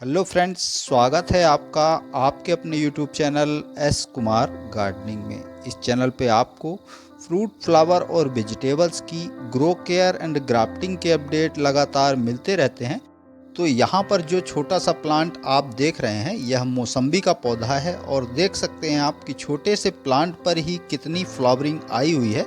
Hello friends, स्वागत है आपका आपके अपने YouTube channel S Kumar gardening में। इस चैनल पे आपको फ्रूट, फ्लावर और वेजिटेबल्स की ग्रो केयर एंड ग्राफ्टिंग के अपडेट लगातार मिलते रहते हैं। तो यहाँ पर जो छोटा सा प्लांट आप देख रहे हैं, यह मौसम्बी का पौधा है और देख सकते हैं आप कि छोटे से प्लांट पर ही कितनी फ्लावरिंग आई हुई है।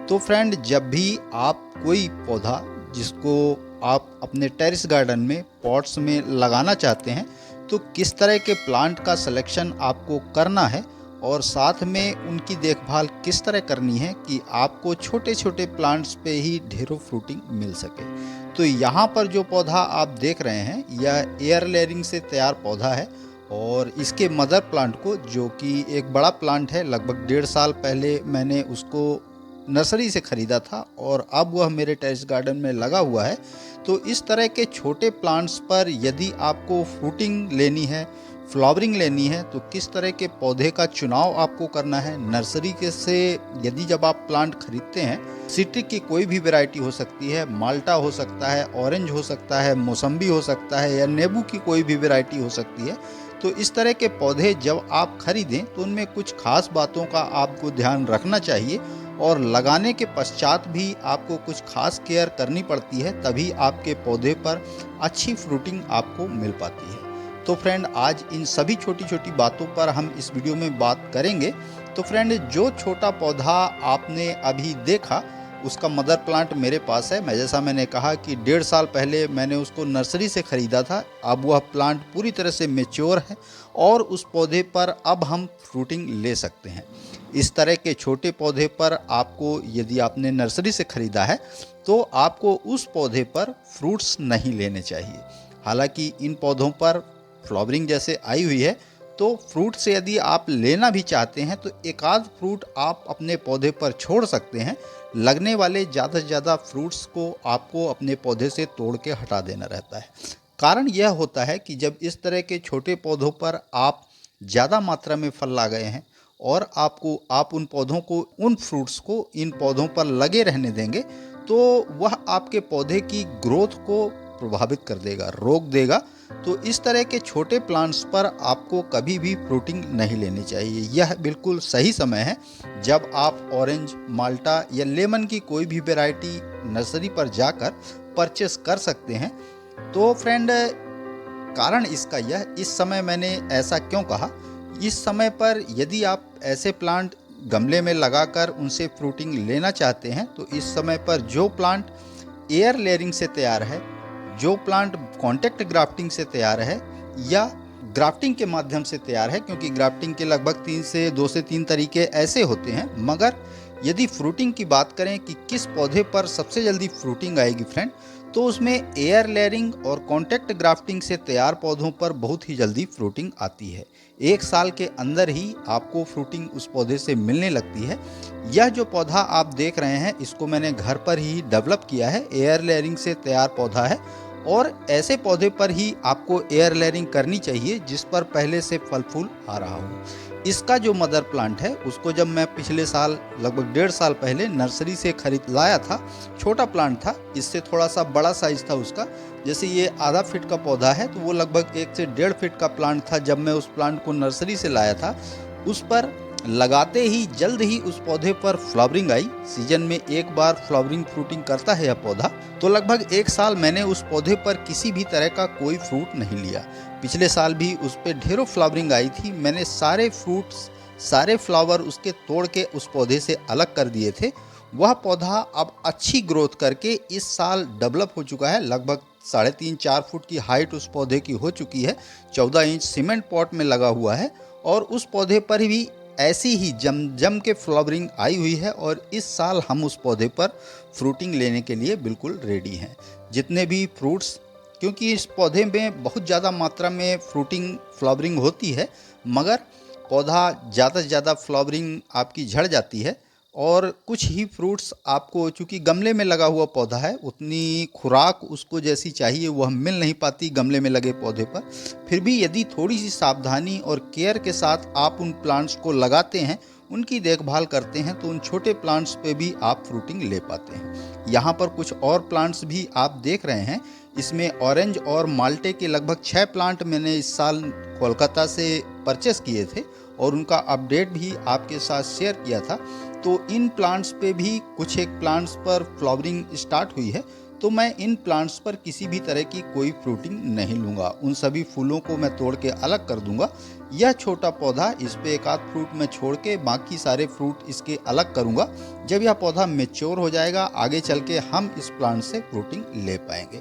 तो फ्रेंड, जब भी आप कोई पौधा जिसको आप अपने टेरेस गार्डन में पॉट्स में लगाना चाहते हैं, तो किस तरह के प्लांट का सिलेक्शन आपको करना है और साथ में उनकी देखभाल किस तरह करनी है कि आपको छोटे छोटे प्लांट्स पे ही ढेरों फ्रूटिंग मिल सके। तो यहाँ पर जो पौधा आप देख रहे हैं, यह एयर लेयरिंग से तैयार पौधा है और इसके मदर प्लांट को, जो कि एक बड़ा प्लांट है, लगभग 1.5 साल पहले मैंने उसको नर्सरी से ख़रीदा था और अब वह मेरे टेरेस गार्डन में लगा हुआ है। तो इस तरह के छोटे प्लांट्स पर यदि आपको फ्रूटिंग लेनी है, फ्लावरिंग लेनी है, तो किस तरह के पौधे का चुनाव आपको करना है नर्सरी के से। यदि जब आप प्लांट खरीदते हैं, सिट्रिक की कोई भी वैरायटी हो सकती है, माल्टा हो सकता है, ऑरेंज हो सकता है, मौसम्बी हो सकता है या नींबू की कोई भी वैरायटी हो सकती है। तो इस तरह के पौधे जब आप खरीदें तो उनमें कुछ खास बातों का आपको ध्यान रखना चाहिए और लगाने के पश्चात भी आपको कुछ खास केयर करनी पड़ती है, तभी आपके पौधे पर अच्छी फ्रूटिंग आपको मिल पाती है। तो फ्रेंड, आज इन सभी छोटी छोटी बातों पर हम इस वीडियो में बात करेंगे। तो फ्रेंड, जो छोटा पौधा आपने अभी देखा, उसका मदर प्लांट मेरे पास है। जैसा मैंने कहा कि 1.5 साल पहले मैंने उसको नर्सरी से ख़रीदा था। अब वह प्लांट पूरी तरह से मैच्योर है और उस पौधे पर अब हम फ्रूटिंग ले सकते हैं। इस तरह के छोटे पौधे पर आपको, यदि आपने नर्सरी से ख़रीदा है, तो आपको उस पौधे पर फ्रूट्स नहीं लेने चाहिए। हालांकि इन पौधों पर फ्लावरिंग जैसे आई हुई है, तो फ्रूट से यदि आप लेना भी चाहते हैं तो एक आध फ्रूट आप अपने पौधे पर छोड़ सकते हैं। लगने वाले ज़्यादा से ज़्यादा फ्रूट्स को आपको अपने पौधे से तोड़ के हटा देना रहता है। कारण यह होता है कि जब इस तरह के छोटे पौधों पर आप ज़्यादा मात्रा में फल ला गए हैं और आप उन पौधों को, उन फ्रूट्स को इन पौधों पर लगे रहने देंगे, तो वह आपके पौधे की ग्रोथ को प्रभावित कर देगा, रोक देगा। तो इस तरह के छोटे प्लांट्स पर आपको कभी भी फ्रूटिंग नहीं लेनी चाहिए। यह बिल्कुल सही समय है जब आप ऑरेंज, माल्टा या लेमन की कोई भी वैरायटी नर्सरी पर जाकर परचेस कर सकते हैं। तो फ्रेंड, कारण इसका यह, इस समय मैंने ऐसा क्यों कहा, इस समय पर यदि आप ऐसे प्लांट गमले में लगाकर उनसे फ्रूटिंग लेना चाहते हैं, तो इस समय पर जो प्लांट एयर लेयरिंग से तैयार है, जो प्लांट कॉन्टैक्ट ग्राफ्टिंग से तैयार है या ग्राफ्टिंग के माध्यम से तैयार है, क्योंकि ग्राफ्टिंग के लगभग 2 से 3 तरीके ऐसे होते हैं, मगर यदि फ्रूटिंग की बात करें कि किस पौधे पर सबसे जल्दी फ्रूटिंग आएगी फ्रेंड, तो उसमें एयर लेयरिंग और कॉन्टैक्ट ग्राफ्टिंग से तैयार पौधों पर बहुत ही जल्दी फ्रूटिंग आती है। 1 साल के अंदर ही आपको फ्रूटिंग उस पौधे से मिलने लगती है। यह जो पौधा आप देख रहे हैं, इसको मैंने घर पर ही डेवलप किया है, एयर लेयरिंग से तैयार पौधा है और ऐसे पौधे पर ही आपको एयर लेयरिंग करनी चाहिए जिस पर पहले से फल फूल आ रहा हो। इसका जो मदर प्लांट है, उसको जब मैं पिछले साल लगभग 1.5 साल पहले नर्सरी से खरीद लाया था, छोटा प्लांट था, इससे थोड़ा सा बड़ा साइज था उसका। जैसे ये आधा फीट का पौधा है, तो वो लगभग 1 से 1.5 फीट का प्लांट था जब मैं उस प्लांट को नर्सरी से लाया था। उस पर लगाते ही जल्द ही उस पौधे पर फ्लावरिंग आई। सीजन में एक बार फ्लावरिंग फ्रूटिंग करता है यह पौधा। तो लगभग 1 साल मैंने उस पौधे पर किसी भी तरह का कोई फ्रूट नहीं लिया। पिछले साल भी उस पर ढेरों फ्लावरिंग आई थी। मैंने सारे फ्रूट्स, सारे फ्लावर उसके तोड़ के उस पौधे से अलग कर दिए थे। वह पौधा अब अच्छी ग्रोथ करके इस साल डेवलप हो चुका है। लगभग 3.5-4 फुट की हाइट उस पौधे की हो चुकी है। 14 इंच सीमेंट पॉट में लगा हुआ है और उस पौधे पर भी ऐसी ही जम के फ्लावरिंग आई हुई है और इस साल हम उस पौधे पर फ्रूटिंग लेने के लिए बिल्कुल रेडी हैं। जितने भी फ्रूट्स, क्योंकि इस पौधे में बहुत ज़्यादा मात्रा में फ्रूटिंग फ्लावरिंग होती है, मगर पौधा ज़्यादा से ज़्यादा फ्लावरिंग आपकी झड़ जाती है और कुछ ही फ्रूट्स आपको, चूँकि गमले में लगा हुआ पौधा है, उतनी खुराक उसको जैसी चाहिए वह मिल नहीं पाती गमले में लगे पौधे पर। फिर भी यदि थोड़ी सी सावधानी और केयर के साथ आप उन प्लांट्स को लगाते हैं, उनकी देखभाल करते हैं, तो उन छोटे प्लांट्स पे भी आप फ्रूटिंग ले पाते हैं। यहाँ पर कुछ और प्लांट्स भी आप देख रहे हैं। इसमें ऑरेंज और माल्टे के लगभग 6 प्लांट मैंने इस साल कोलकाता से परचेस किए थे और उनका अपडेट भी आपके साथ शेयर किया था। तो इन प्लांट्स पे भी कुछ एक प्लांट्स पर फ्लावरिंग स्टार्ट हुई है, तो मैं इन प्लांट्स पर किसी भी तरह की कोई फ्रूटिंग नहीं लूँगा। उन सभी फूलों को मैं तोड़ के अलग कर दूंगा। यह छोटा पौधा, इस पे एक आध फ्रूट मैं छोड़ के बाकी सारे फ्रूट इसके अलग करूंगा। जब यह पौधा मैच्योर हो जाएगा, आगे चल के हम इस प्लांट से फ्रूटिंग ले पाएंगे।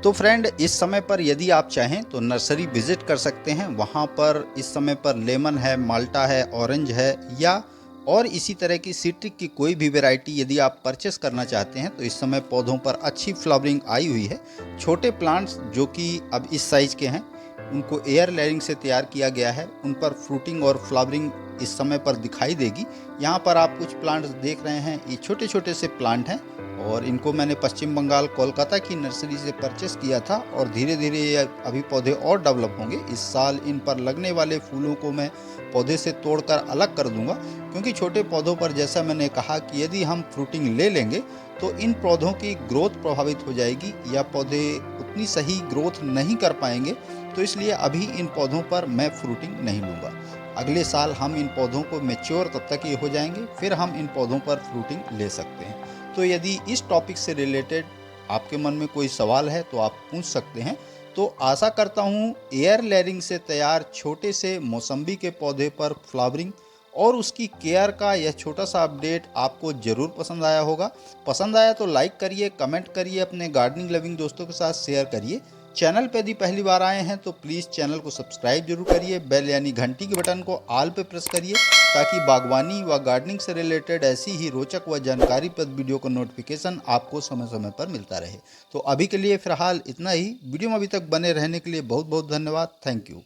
तो फ्रेंड, इस समय पर यदि आप चाहें तो नर्सरी विजिट कर सकते हैं। वहाँ पर इस समय पर लेमन है, माल्टा है, ऑरेंज है, या और इसी तरह की सिट्रिक की कोई भी वैरायटी यदि आप परचेस करना चाहते हैं तो इस समय पौधों पर अच्छी फ्लावरिंग आई हुई है। छोटे प्लांट्स जो कि अब इस साइज़ के हैं, उनको एयर लेयरिंग से तैयार किया गया है। उन पर फ्रूटिंग और फ्लावरिंग इस समय पर दिखाई देगी। यहाँ पर आप कुछ प्लांट्स देख रहे हैं, ये छोटे छोटे से प्लांट हैं और इनको मैंने पश्चिम बंगाल कोलकाता की नर्सरी से परचेस किया था और धीरे धीरे ये अभी पौधे और डेवलप होंगे। इस साल इन पर लगने वाले फूलों को मैं पौधे से तोड़कर अलग कर दूंगा, क्योंकि छोटे पौधों पर जैसा मैंने कहा कि यदि हम फ्रूटिंग ले लेंगे तो इन पौधों की ग्रोथ प्रभावित हो जाएगी या पौधे उतनी सही ग्रोथ नहीं कर पाएंगे। तो इसलिए अभी इन पौधों पर मैं फ्रूटिंग नहीं लूँगा। अगले साल हम इन पौधों को मैच्योर तब तक ये हो जाएंगे, फिर हम इन पौधों पर फ्रूटिंग ले सकते हैं। तो यदि इस टॉपिक से रिलेटेड आपके मन में कोई सवाल है तो आप पूछ सकते हैं। तो आशा करता हूँ एयर लेयरिंग से तैयार छोटे से मौसम्बी के पौधे पर फ्लावरिंग और उसकी केयर का यह छोटा सा अपडेट आपको ज़रूर पसंद आया होगा। पसंद आया तो लाइक करिए, कमेंट करिए, अपने गार्डनिंग लविंग दोस्तों के साथ शेयर करिए। चैनल पे यदि पहली बार आए हैं तो प्लीज़ चैनल को सब्सक्राइब जरूर करिए। बेल यानी घंटी के बटन को ऑल पे प्रेस करिए ताकि बागवानी व गार्डनिंग से रिलेटेड ऐसी ही रोचक व जानकारीप्रद वीडियो का नोटिफिकेशन आपको समय समय पर मिलता रहे। तो अभी के लिए फ़िलहाल इतना ही। वीडियो में अभी तक बने रहने के लिए बहुत बहुत धन्यवाद। Thank you.